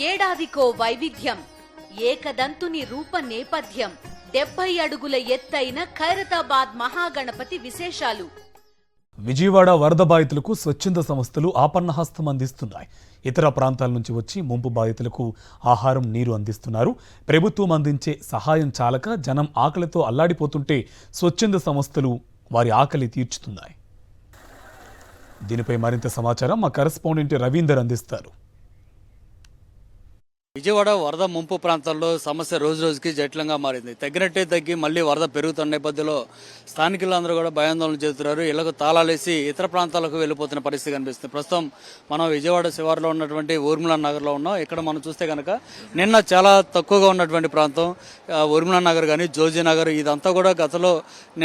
ఏడాదికో వైవిధ్యం, ఏకదంతుని రూప నేపథ్యం, 70 అడుగుల ఎత్తైన ఖైరతాబాద్ మహాగణపతి విశేషాలు. విజయవాడ వరద బాధితులకు స్వచ్ఛంద సంస్థలు ఆపన్నహస్తం అందిస్తున్నాయి. ఇతర ప్రాంతాల నుంచి వచ్చి ముంపు బాధితులకు ఆహారం, నీరు అందిస్తున్నారు. ప్రభుత్వం అందించే సహాయం చాలక జనం ఆకలితో అల్లాడిపోతుంటే స్వచ్ఛంద సంస్థలు వారి ఆకలి తీర్చుతున్నాయి. దీనిపై మరింత సమాచారం మా కరెస్పాండెంట్ రవీందర్ అందిస్తారు. విజయవాడ వరద ముంపు ప్రాంతాల్లో సమస్య రోజు రోజుకి జటిలంగా మారింది. తగ్గినట్టే తగ్గి మళ్లీ వరద పెరుగుతున్న నేపథ్యంలో స్థానికులందరూ కూడా భయాందోళన చేస్తున్నారు. ఇళ్లకు తాళాలేసి ఇతర ప్రాంతాలకు వెళ్లిపోతున్న పరిస్థితి కనిపిస్తుంది. ప్రస్తుతం మనం విజయవాడ శివారులో ఉన్నటువంటి ఊర్మిళ నగర్లో ఉన్నాం. ఇక్కడ మనం చూస్తే కనుక నిన్న చాలా తక్కువగా ఉన్నటువంటి ప్రాంతం ఊర్మిళ నగర్ కానీ జోజీ నగర్, ఇదంతా కూడా గతంలో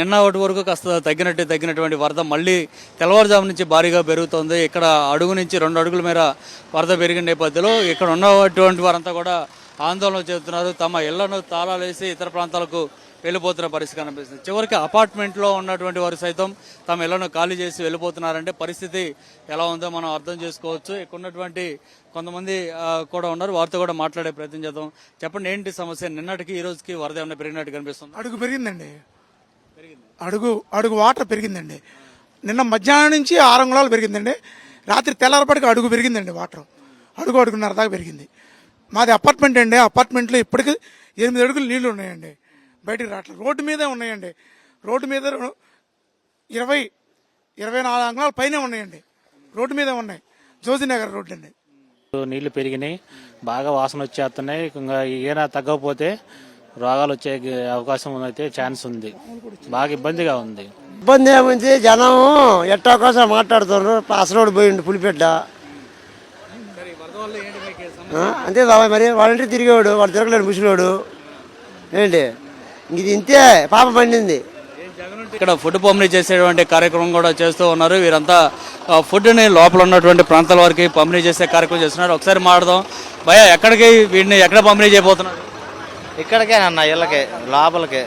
నిన్న ఒకటి వరకు కాస్త తగ్గినటువంటి వరద మళ్లీ తెల్లవారుజాము నుంచి భారీగా పెరుగుతోంది. ఇక్కడ అడుగు నుంచి 2 అడుగుల మేర వరద పెరిగిన నేపథ్యంలో ఇక్కడ ఉన్నటువంటి వారంతా కూడా ఆందోళన చేస్తున్నారు. తమ ఇళ్లను తాళాలేసి ఇతర ప్రాంతాలకు వెళ్ళిపోతున్న పరిస్థితి కనిపిస్తుంది. చివరికి అపార్ట్మెంట్లో ఉన్నటువంటి వారు సైతం తమ ఇళ్లను ఖాళీ చేసి వెళ్ళిపోతున్నారంటే పరిస్థితి ఎలా ఉందో మనం అర్థం చేసుకోవచ్చు. ఇక్కడ ఉన్నటువంటి కొంతమంది కూడా ఉన్నారు, వారితో కూడా మాట్లాడే ప్రయత్నం చేద్దాం. చెప్పండి, ఏంటి సమస్య? నిన్నటికి ఈ రోజుకి వరద ఏమైనా పెరిగినట్టు కనిపిస్తుంది? అడుగు పెరిగిందండి, అడుగు వాటర్ పెరిగిందండి. నిన్న మధ్యాహ్నం నుంచి 6 అంగుళాలు పెరిగిందండి. రాత్రి తెల్లారపటికి అడుగు పెరిగిందండి. వాటర్ అడుగున్నర దాకా పెరిగింది. మాది అపార్ట్మెంట్ అండి. అపార్ట్మెంట్లో ఇప్పటికీ 8 అడుగులు నీళ్లు ఉన్నాయండి. బయటికి రావట్లేదు. రోడ్డు మీదే ఉన్నాయండి. రోడ్డు మీద 24 అంగుళాల పైనే ఉన్నాయండి. రోడ్డు మీదే ఉన్నాయి. జోజీనగర్ రోడ్డు అండి. నీళ్లు పెరిగినాయి, బాగా వాసన వచ్చేస్తున్నాయి. ఇంకా ఏనా తగ్గకపోతే రోగాలు వచ్చే అవకాశం అయితే ఛాన్స్ ఉంది. బాగా ఇబ్బందిగా ఉంది. ఇబ్బంది ఏముంది, జనం ఎట్టా కోసం మాట్లాడుతున్నారు. అసలు పోయిండు పులిపెడ్డ అంతే బాబా. మరి వాళ్ళంటే తిరిగేవాడు, వాడు తిరగలేడు ముసలివాడు. ఏంటి ఇది ఇంతే పాప పండింది. ఇక్కడ ఫుడ్ పంపిణీ చేసేటువంటి కార్యక్రమం కూడా చేస్తూ ఉన్నారు. వీరంతా ఫుడ్ని లోపల ఉన్నటువంటి ప్రాంతాల వరకు పంపిణీ చేసే కార్యక్రమం చేస్తున్నారు. ఒకసారి మాట్లాడదాం. భయ, ఎక్కడికి వీడిని ఎక్కడ పంపిణీ చేయబోతున్నారు? ఇక్కడికేనన్న ఇళ్ళకి లోపలికి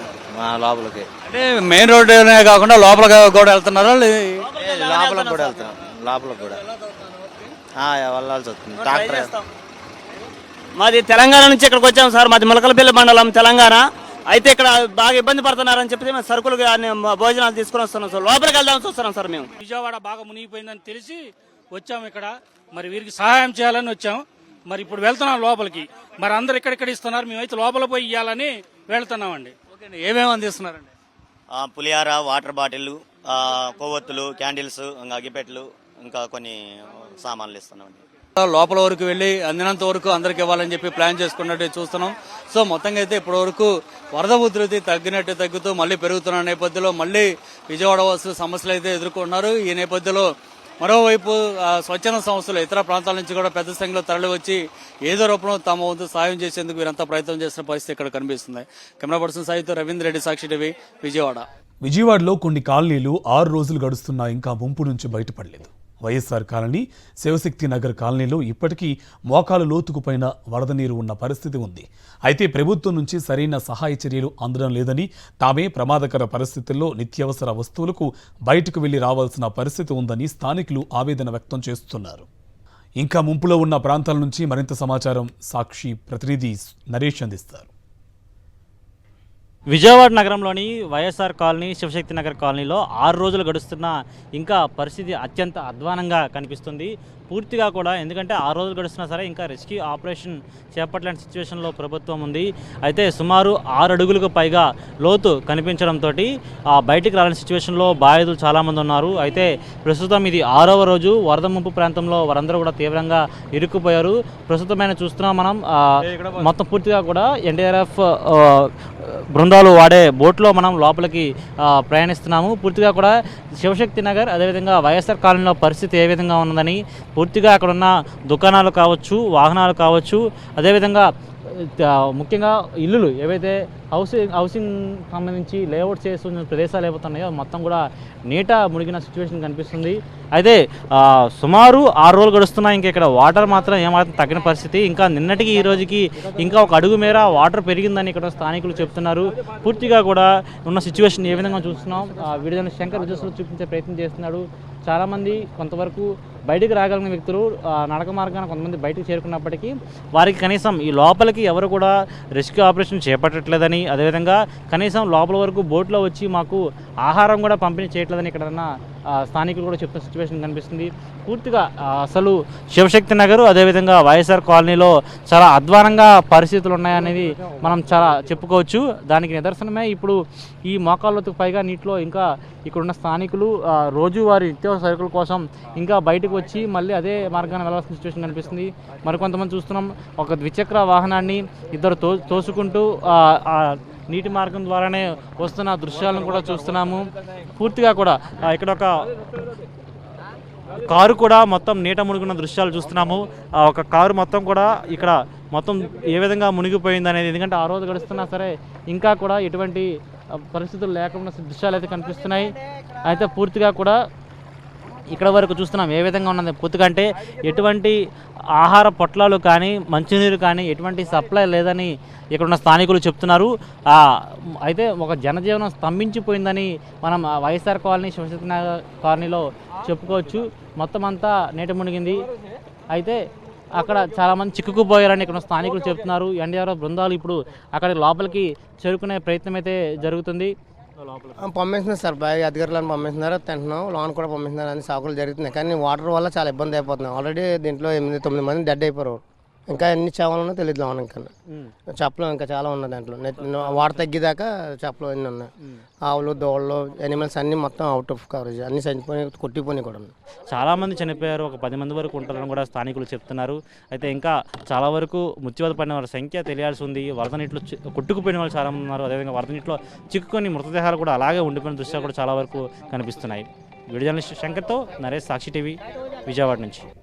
అంటే మెయిన్ రోడ్డునే కాకుండా లోపల కూడా వెళ్తున్నారా? లోపలికి కూడా వెళ్తున్నాం. లోపలికి కూడా వెళ్ళాల్సి వస్తుంది. ట్రాక్టర్ మాది తెలంగాణ నుంచి ఇక్కడికి వచ్చాము సార్. మాది ములకలపల్లి మండలం తెలంగాణ. అయితే ఇక్కడ బాగా ఇబ్బంది పడుతున్నారని చెప్పి మేము సరుకులు భోజనాలు తీసుకుని వస్తున్నాం సార్. లోపలికి వెళ్దామని చూస్తున్నాం సార్. మేము విజయవాడ బాగా మునిగిపోయిందని తెలిసి వచ్చాము ఇక్కడ. మరి వీరికి సహాయం చేయాలని వచ్చాము. మరి ఇప్పుడు వెళ్తున్నాం లోపలికి. మరి అందరు ఇక్కడిక్కడ ఇస్తున్నారు, మేమైతే లోపల పోయి ఇవ్వాలని వెళ్తున్నామండి. ఏమేమి అందిస్తున్నారండి? పులిహార, వాటర్ బాటిల్, కొవ్వొత్తులు, క్యాండిల్స్, ఇంకా అగ్గిపెట్టెలు, ఇంకా కొన్ని సామాన్లు ఇస్తున్నామండి. లోపల వరకు వెళ్ళి అందినంత వరకు అందరికి ఇవ్వాలని చెప్పి ప్లాన్ చేసుకున్నట్టు చూస్తున్నాం. సో మొత్తంగా అయితే ఇప్పటి వరకు వరద ఉధృతి తగ్గుతూ మళ్ళీ పెరుగుతున్న నేపథ్యంలో మళ్ళీ విజయవాడ వాసులు సమస్యలు అయితే ఎదుర్కొన్నారు. ఈ నేపథ్యంలో మరోవైపు స్వచ్ఛంద సంస్థలు ఇతర ప్రాంతాల నుంచి కూడా పెద్ద సంఖ్యలో తరలి వచ్చి ఏదో రూపంలో తమ వంతు సాయం చేసేందుకు వీరంతా ప్రయత్నం చేస్తున్న పరిస్థితి ఇక్కడ కనిపిస్తుంది. కెమెరా పర్సన్ సాయితో రవీంద్ర రెడ్డి, సాక్షి టీవీ, విజయవాడ. విజయవాడలో కొన్ని కాలనీలు 6 రోజులు గడుస్తున్నా ఇంకా ముంపు నుంచి బయటపడలేదు. వైఎస్ఆర్ కాలనీ, శివశక్తి నగర్ కాలనీలో ఇప్పటికీ మోకాలు లోతుకు పైన వరద నీరు ఉన్న పరిస్థితి ఉంది. అయితే ప్రభుత్వం నుంచి సరైన సహాయ చర్యలు అందడం లేదని, తామే ప్రమాదకర పరిస్థితుల్లో నిత్యావసర వస్తువులకు బయటకు వెళ్లి రావాల్సిన పరిస్థితి ఉందని స్థానికులు ఆవేదన వ్యక్తం చేస్తున్నారు. ఇంకా ముంపులో ఉన్న ప్రాంతాల నుంచి మరింత సమాచారం సాక్షి ప్రతినిధి నరేష్ అందిస్తారు. విజయవాడ నగరంలోని వైఎస్ఆర్ కాలనీ, శివశక్తి నగర్ కాలనీలో 6 రోజులు గడుస్తున్నా ఇంకా పరిస్థితి అత్యంత అధ్వానంగా కనిపిస్తుంది. పూర్తిగా కూడా, ఎందుకంటే 6 రోజులు గడుస్తున్నా సరే ఇంకా రెస్క్యూ ఆపరేషన్ చేపట్టలేని సిచ్యువేషన్లో ప్రభుత్వం ఉంది. అయితే సుమారు 6 అడుగులకు పైగా లోతు కనిపించడంతో బయటికి రాని సిచ్యువేషన్లో బాధితులు చాలామంది ఉన్నారు. అయితే ప్రస్తుతం ఇది 6వ రోజు. వరద ముంపు ప్రాంతంలో వారందరూ కూడా తీవ్రంగా ఇరుక్కుపోయారు. ప్రస్తుతమైన చూస్తున్నాం మనం మొత్తం పూర్తిగా కూడా ఎన్డీఆర్ఎఫ్ బృందాలు వాడే బోట్లో మనం లోపలికి ప్రయాణిస్తున్నాము. పూర్తిగా కూడా శివశక్తి నగర్, అదేవిధంగా వైఎస్ఆర్ కాలనీలో పరిస్థితి ఏ విధంగా ఉన్నదని, పూర్తిగా అక్కడ ఉన్న దుకాణాలు కావచ్చు, వాహనాలు కావచ్చు, అదేవిధంగా ముఖ్యంగా ఇల్లులు ఏవైతే హౌసింగ్ సంబంధించి లేఅవుట్ చేస్తున్న ప్రదేశాలు ఏవైతున్నాయో మొత్తం కూడా నీట మునిగిన సిచ్యువేషన్ కనిపిస్తుంది. అయితే సుమారు 6 రోజులు గడుస్తున్నా ఇంకా ఇక్కడ వాటర్ మాత్రం ఏమాత్రం తగ్గిన పరిస్థితి. ఇంకా నిన్నటికి ఈ రోజుకి ఇంకా 1 అడుగు మేర వాటర్ పెరిగిందని ఇక్కడ స్థానికులు చెప్తున్నారు. పూర్తిగా కూడా ఉన్న సిచ్యువేషన్ ఏ విధంగా చూస్తున్నాం. వీడియోని శంకర్ విజయస్లో చూపించే ప్రయత్నం చేస్తున్నాడు. చాలామంది కొంతవరకు బయటికి రాగలిగిన వ్యక్తులు నడక మార్గాన కొంతమంది బయటకు చేరుకున్నప్పటికీ వారికి కనీసం ఈ లోపలికి ఎవరు కూడా రెస్క్యూ ఆపరేషన్ చేపట్టట్లేదని, అదేవిధంగా కనీసం లోపల వరకు బోట్లో వచ్చి మాకు ఆహారం కూడా పంపిణీ చేయట్లేదని ఇక్కడ స్థానికులు కూడా చెప్తున్న సిచ్యువేషన్ కనిపిస్తుంది. పూర్తిగా అసలు శివశక్తి నగర్ అదేవిధంగా వైఎస్ఆర్ కాలనీలో చాలా అధ్వానంగా పరిస్థితులు ఉన్నాయనేది మనం చాలా చెప్పుకోవచ్చు. దానికి నిదర్శనమే ఇప్పుడు ఈ మోకాళ్ళకు పైగా నీటిలో ఇంకా ఇక్కడున్న స్థానికులు రోజువారీ నిత్యావసర సరుకుల కోసం ఇంకా బయటకు వచ్చి మళ్ళీ అదే మార్గాన్ని వెళ్ళాల్సిన సిచ్యువేషన్ కనిపిస్తుంది. మరికొంతమంది చూస్తున్నాం, ఒక ద్విచక్ర వాహనాన్ని ఇద్దరు తోసుకుంటూ నీటి మార్గం ద్వారానే వస్తున్న దృశ్యాలను కూడా చూస్తున్నాము. పూర్తిగా కూడా ఇక్కడ ఒక కారు కూడా మొత్తం నీట మునిగిన దృశ్యాలు చూస్తున్నాము. ఒక కారు మొత్తం కూడా ఇక్కడ మొత్తం ఏ విధంగా మునిగిపోయింది అనేది, ఎందుకంటే ఆ రోజు గడుస్తున్నా సరే ఇంకా కూడా ఎటువంటి పరిస్థితులు లేకుండా దృశ్యాలు అయితే కనిపిస్తున్నాయి. అయితే పూర్తిగా కూడా ఇక్కడ వరకు చూస్తున్నాం ఏ విధంగా ఉన్నది. పూర్తిగా అంటే ఎటువంటి ఆహార పొట్లాలు కానీ మంచినీరు కానీ ఎటువంటి సప్లై లేదని ఇక్కడున్న స్థానికులు చెప్తున్నారు. అయితే ఒక జనజీవనం స్తంభించిపోయిందని మనం వైఎస్ఆర్ కాలనీ శివశక్తి నగర్ కాలనీలో చెప్పుకోవచ్చు. మొత్తం అంతా నీట మునిగింది. అయితే అక్కడ చాలామంది చిక్కుకుపోయారని ఇక్కడ స్థానికులు చెప్తున్నారు. ఎన్డీఆర్ఎఫ్ బృందాలు ఇప్పుడు అక్కడ లోపలికి చేరుకునే ప్రయత్నం అయితే జరుగుతుంది. పంపిస్తున్నారు సార్, బాగా అధికారులను పంపిస్తున్నారు, తింటున్నాం, లోన్ కూడా పంపిస్తున్నారు, అన్ని సాకులు జరుగుతున్నాయి. కానీ వాటర్ వల్ల చాలా ఇబ్బంది అయిపోతున్నాం. ఆల్రెడీ దీంట్లో 8-9 మంది డెడ్ అయిపోయారు. ఇంకా ఎన్ని చేపలు తెలియదు లోన్. ఇంకా చేపలు ఇంకా చాలా ఉన్నాయి దాంట్లో. వాటర్ తగ్గిదాకా చేపలు అన్నీ ఉన్నాయి. ఆవులు, దోళ్ళు, ఎనిమల్స్ అన్నీ మొత్తం అవుట్ ఆఫ్ కవరేజ్, అన్ని చనిపోయి కొట్టిపోయి కూడా ఉన్నాయి. చాలామంది చనిపోయారు, ఒక 10 మంది వరకు ఉంటారని కూడా స్థానికులు చెప్తున్నారు. అయితే ఇంకా చాలా వరకు మృత్యువాత పడిన వారి సంఖ్య తెలియాల్సి ఉంది. వరద నీటిలో కొట్టుకుపోయిన వాళ్ళు చాలామంది ఉన్నారు. అదేవిధంగా వరద నీటిలో చిక్కుకొని మృతదేహాలు కూడా అలాగే ఉండిపోయిన దృశ్యాలు కూడా చాలా వరకు కనిపిస్తున్నాయి. వీడియో జర్నలిస్ట్ శంకర్తో నరేష్, సాక్షి టీవీ, విజయవాడ నుంచి.